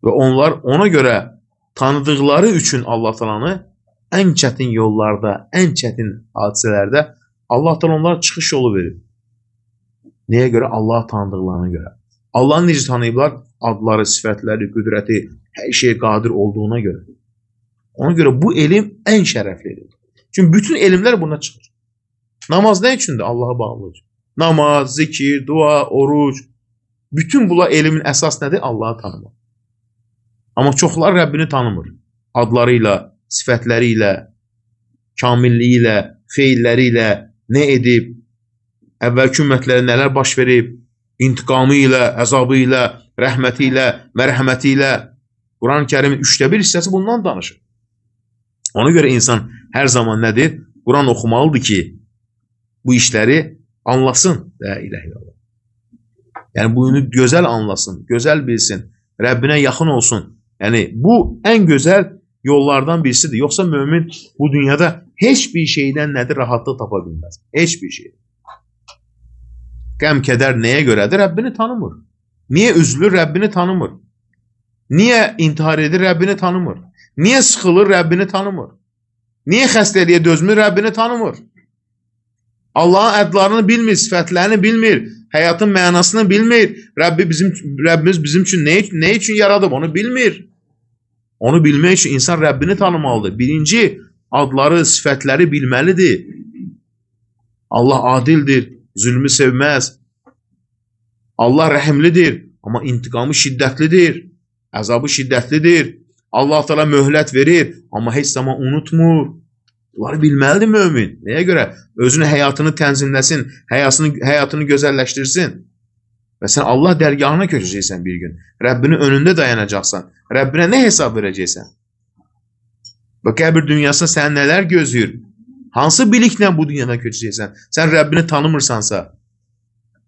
Və onlar ona görə tanıdıqları üçün Allah Taala'nı ən çətin yollarda, ən çətin hadisələrdə Allah Taala onlara çıxış yolu verir. Nəyə görə? Allah tanıdıqlarına görə. Allah'ı necə tanıyıblar? Adları, sifətləri, qüdrəti, hər şey qadir olduğuna görə. Ona görə bu elm ən şərəflidir. Çünki bütün elmlər buna çıxır. Namaz nə üçündür? Allah'a bağlıdır. Namaz, zikir, dua, oruc. Bütün bunlar elmin əsas nədir? Allah'ı tanımaq. Amma çoxlar Rəbbini tanımır. Adlarıyla, sifətləriyle, kamilliyi ilə, feilləri ilə nə edib, əvvəlki ümmətlərə nələr baş verib, intiqamı ilə, əzabı ilə, rəhməti ilə, mərhəməti ilə. Quran-ı Kərimin 1/3 hissəsi bundan danışır. Ona görə insan hər zaman nədir? Quran oxumalıdır ki, bu işləri anlasın. La ilahe illallah. Yəni bunu gözəl anlasın, gözəl bilsin, Rəbbinə yaxın olsun. Yəni bu ən gözəl yollardan birisidir. Yoxsa mömin bu dünyada heç bir şeydən nədir? Rahatlıq tapa bilməz. Heç bir şey. Qəm, kədər nəyə görədir? Rəbbini tanımır. Niyə üzülür? Rəbbini tanımır. Niyə intihar edir? Rəbbini tanımır. Niyə sıxılır? Rəbbini tanımır. Niyə xəstəliyə dözmür? Rəbbini tanımır. Allahın ədlarını bilmir, sifətlərini bilmir, həyatın mənasını bilmir. Rəbbimiz bizim üçün nə üçün yaradıb? Onu bilmir. Onu bilmək üçün insan Rəbbini tanımalıdır. Birinci, adları, sifətləri bilməlidir. Allah adildir, zülmü sevməz. Allah rəhimlidir, amma intiqamı şiddətlidir, əzabı şiddətlidir. Allah Teala möhlət verir, amma heç zaman unutmur. Bunları bilməlidir mömin. Nəyə görə? Özünü həyatını tənzimləsin, həyatını gözəlləşdirsin. Və sən Allah dərgahına köçəcəksən bir gün. Rəbbinin önündə dayanacaqsan. Rəbbinə nə hesab verəcəksən? Və qəbir dünyasında səni nələr gözləyir? Hansı biliklə bu dünyada köçəcəksən? Sən Rəbbini tanımırsansa,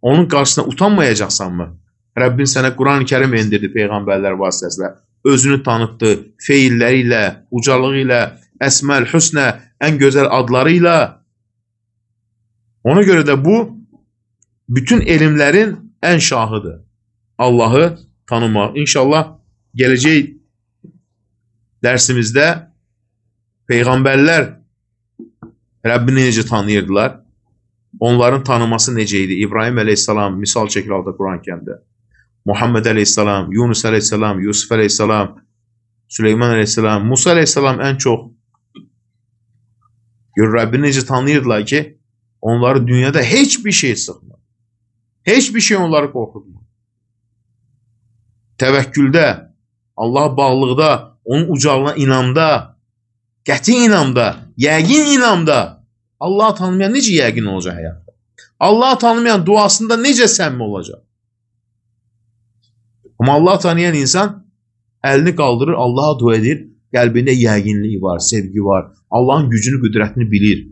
onun qarşısında utanmayacaqsanmı? Rəbbin sənə Quran-ı Kərim endirdi Peyğəmbərlər vasitəsilə. Özünü tanıtdı, feilləri ilə, ucalığı ilə, əsməl, hüsnə, ən gözəl adları ilə. Ona görə də bu, bütün elmlərin ən şahıdır. Allahı tanımaq. İnşallah gələcək dərsimizdə Peyğəmbərlər Rəbbini necə tanıyırdılar? Onların tanıması necə idi? İbrahim əleyhissalam misal çəkilir aldı Quran-ı Kərimdə. Muhammed əleyhissalam, Yunus əleyhissalam, Yusuf əleyhissalam, Süleyman əleyhissalam, Musa əleyhissalam ən çox. Gör Rəbbini necə tanıyırdılar ki, onları dünyada heç bir şey sıxmır. Heç bir şey onları qorxutmur. Təvəkküldə, Allah'a bağlılıqda, onun ucalığına inamda, qəti inamda, yəqin inamda. Allah'ı tanımayan necə yəqin olacaq həyatda? Allah'ı tanımayan duasında necə səmimi olacaq? Amma Allah'ı tanıyan insan əlini qaldırır, Allah'a dua edir, qəlbində yəqinliyi var, sevgi var, Allah'ın gücünü, qüdrətini bilir.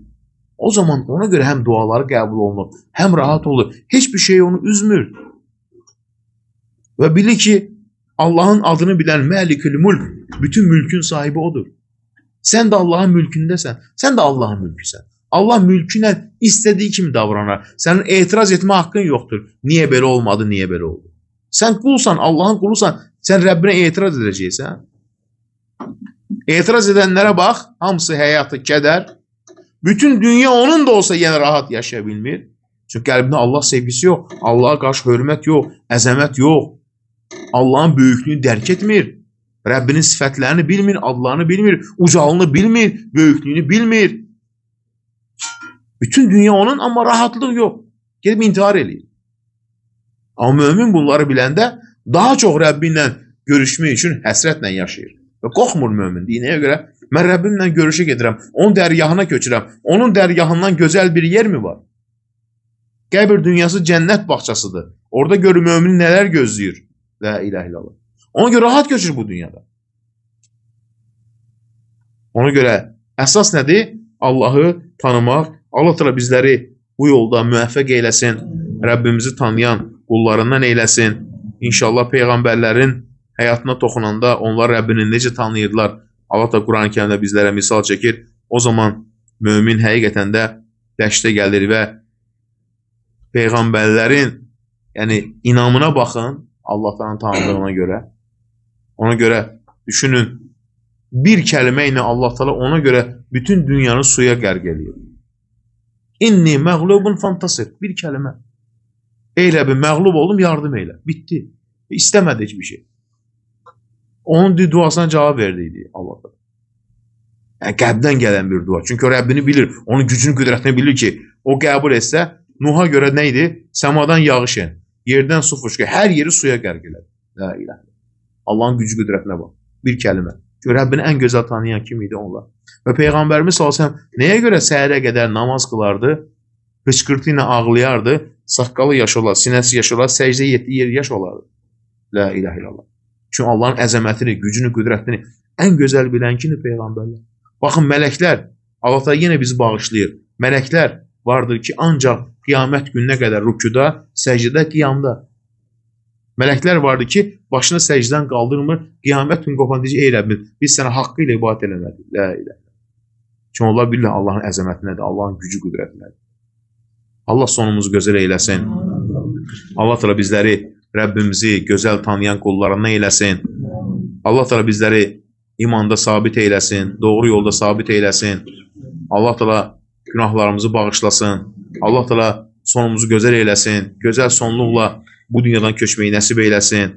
O zaman ona görə həm duaları qəbul olunur, həm rahat olur, heç bir şey onu üzmür. Və bilir ki, Allah'ın adını bilən Məlikül Mülk, bütün mülkün sahibi odur. Sən də Allah'ın mülkündəsən, sən də Allah'ın mülküsən. Allah mülkünə istədiyi kimi davranar. Sənin etiraz etmə haqqın yoxdur. Niyə belə olmadı, niyə belə oldu? Sən qulsan, Allah'ın qulusan, Sən Rəbbinə etiraz edəcəksən. Etiraz edənlərə bax, hamısı həyatı kədər. Bütün dünya onun da olsa yenə rahat yaşaya bilmir. Çünki qəlbində Allah sevgisi yox, Allaha qarşı hörmət yox, əzəmət yox. Allahın böyüklüyünü dərk etmir. Rəbbinin sifətlərini bilmir, adlarını bilmir, ucalığını bilmir, böyüklüyünü bilmir. Bütün dünya onun, amma rahatlıq yox. Gedib intihar eləyir. Amma mömin bunları biləndə daha çox Rəbbi ilə görüşmək üçün həsrətlə yaşayır. Və qorxmur mömin. Dinəyə görə mən Rəbbimlə görüşə gedirəm, onun dərgahına köçürəm. Onun dərgahından gözəl bir yer mi var? Qəbir dünyası cənnət bağçasıdır. Orada görür mömin nələr gözləyir. La ilahe illallah. Ona görə rahat köçür bu dünyada. Ona görə əsas nədir? Allahı tanımaq. Allah təala bizləri bu yolda müvəffəq eyləsin. Rəbbimizi tanıyan qullarından eyləsin. İnşallah peyğəmbərlərin həyatına toxunanda onlar Rəbbini necə tanıyırdılar? Allah da Quran-ı Kərimdə bizlərə misal çəkir. O zaman mömin həqiqətən də dəştə gəlir və peyğəmbərlərin inamına baxın. Allah'tan tanıdığına görə. Ona görə düşünün, bir kəlmə ilə Allah Teala ona görə bütün dünyanı suya qərq eləyir. İnni məğlubun fantasir. Bir kəlmə. Ey Rəbbim, məğlub oldum, yardım eylə. Bitti. İstəmədi hiçbir şey. Onun duasına cavab verdiydi Allah Teala. Yəni qəlbdən gələn bir dua. Çünki o Rəbbini bilir, onun gücünü, qüdrətini bilir ki, o qəbul etsə, Nuh'a görə nə idi? Səmadan yağış yen. Yerdən su fışqı, hər yeri suya qərq elədi. La ilahe. Allahın gücü qüdrətinə bax. Bir kəlmə. Çünki Rəbbini ən gözəl tanıyan kim idi onlar? Və Peyğəmbərimiz sallallahu nəyə görə səhərə qədər namaz qılardı? Hıçqırtı ilə ağlayardı. Saqqalı yaş olar, sinəsi yaş olar, səcdə yetdiyi yer yaş olardı. La ilahe illallah. Çünki Allahın əzəmətini, gücünü, qüdrətini ən gözəl bilən kimdir? Peyğəmbərlər. Baxın, mələklər, Allah da yenə bizi bağışlayır. Mələklər vardır ki, ancaq qiyamət gününə qədər rükuda, səcdə, qiyamda. Mələklər vardır ki, başını səcdən qaldırmır, qiyamət gün qopan deyəcək, ey Rəbbim, biz sənə haqqı ilə ibadət eləmədik. La ilahe. Çünki onlar bilirlər Allahın əzəmətinədir, Allahın gücü qüdrətinədir. Allah sonumuzu gözəl eyləsin. Allah təala bizləri, Rəbbimizi gözəl tanıyan qullarından eyləsin. Allah təala bizləri imanda sabit eyləsin, doğru yolda sabit eyləsin. Allah təala günahlarımızı bağışlasın. Allah təala sonumuzu gözəl eyləsin. Gözəl sonluqla bu dünyadan köçməyi nəsib eyləsin.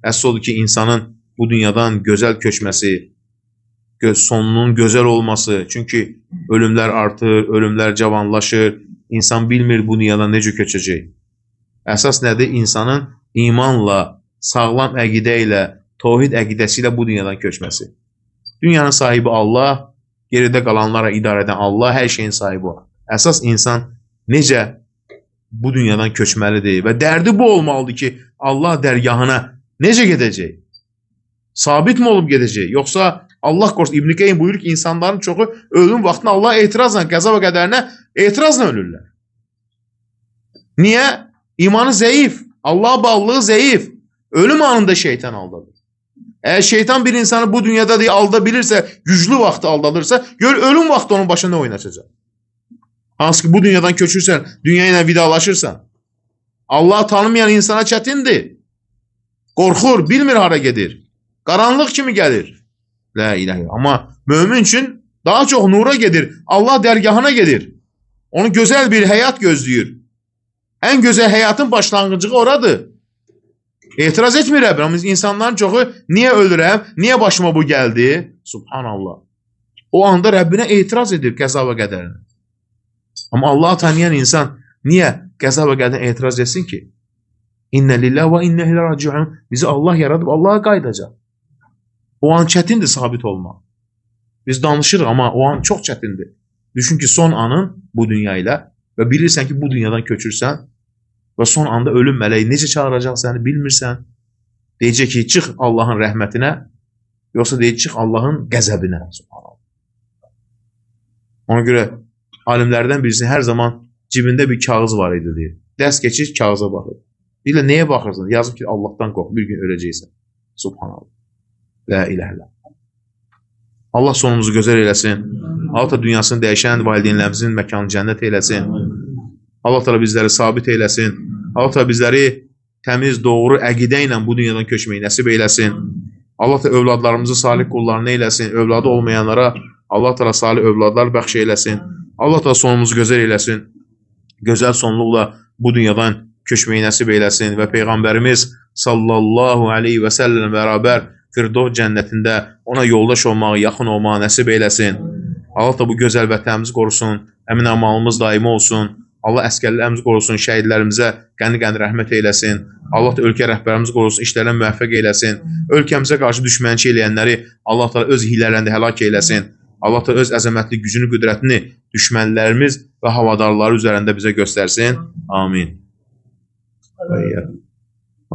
Əsas odur ki, insanın bu dünyadan gözəl köçməsi, sonunun gözəl olması. Çünki ölümlər artır, ölümlər cavanlaşır. İnsan bilmir bu dünyadan necə köçəcək. Əsas nədir? İnsanın imanla, sağlam əqidə ilə, tövhid əqidəsi ilə bu dünyadan köçməsi. Dünyanın sahibi Allah, geridə qalanlara idarə edən Allah, hər şeyin sahibi o. Əsas insan necə bu dünyadan köçməlidir və dərdi bu olmalıdır ki, Allah dərgahına necə gedəcək? Sabit mi olub gedəcək? Yoxsa Allah qorusun, İbn Qeym buyurur ki, insanların çoxu ölüm vaxtında Allah etirazla, qəza və qədərinə etirazla ölürlər. Niyə? İmanı zəif, Allah'a bağlılığı zəif. Ölüm anında şeytan aldadır. Əgər şeytan bir insanı bu dünyada aldabilirsə, güclü vaxtı aldadırsa, gör ölüm vaxtı onun başına nə oynaşacaq? Hansı ki bu dünyadan köçürsən, dünya ilə vidalaşırsan, Allah'ı tanımayan insana çətindir. Qorxur, bilmir hara gedir. Qaranlıq kimi gəlir. La ilahe. Amma mömin üçün daha çox nura gedir. Allah dərgahına gedir. Onu gözəl bir həyat gözləyir. Ən gözəl həyatın başlanğıcı oradır. Etiraz etmir Rəbbim. Amma insanların çoxu niyə ölürəm, niyə başıma bu gəldi? Subhanallah. O anda Rəbbinə etiraz edir qəza və qədərinə. Amma Allah'ı tanıyan insan niyə qəza və qədərinə etiraz etsin ki? İnnə lillah və innə ilə raciun. Bizi Allah yaradıb, Allah'a qaydacaq. O an çətindir sabit olmaq. Biz danışırıq, amma o an çox çətindir. Düşün ki, son anın bu dünya ilə və bilirsən ki, bu dünyadan köçürsən və son anda ölüm mələyi necə çağıracaq səni bilmirsən. Deyəcək ki, çıx Allahın rəhmətinə, yoxsa deyəcək, çıx Allahın qəzəbinə. Ona görə alimlərdən birisi hər zaman cibində bir kağız var idi, deyir. Dərs keçir, kağıza baxır. Deyirlər, nəyə baxırsan? Yazıb ki, Allahdan qorx, bir gün öləcəksən. Subhanallah. La ilahe illallah. Allah sonumuzu gözəl eləsin. Allah da dünyasını dəyişən valideynlərimizin məkanı cənnət eləsin. Allah da bizləri sabit eləsin. Allah da bizləri təmiz, doğru əqidə ilə bu dünyadan köçməyi nəsib eyləsin. Allah da övladlarımızı salih qullarına eyləsin. Övladı olmayanlara Allah da salih övladlar bəxş eyləsin. Allah da sonumuzu gözəl eyləsin. Gözəl sonluqla bu dünyadan köçməyi nəsib eyləsin və Peyğəmbərimiz sallallahu aleyhi və səlləm bərabər Firdovs cənnətində ona yoldaş olmağı, yaxın olmağı nəsib eyləsin. Allah da bu gözəl vətənimizi qorusun, əmin amalımız daimi olsun. Allah əskərlərimizi qorusun, şəhidlərimizə qəni-qəni rəhmət eyləsin. Allah da ölkə rəhbərimizi qorusun, işlərlə müvəffəq eyləsin. Ölkəmizə qarşı düşmənçi eləyənləri Allah da öz hilələrində həlak eyləsin. Allah da öz əzəmətli gücünü, qüdrətini düşmənlərimiz və havadarları üzərində bizə göstərsin. Amin.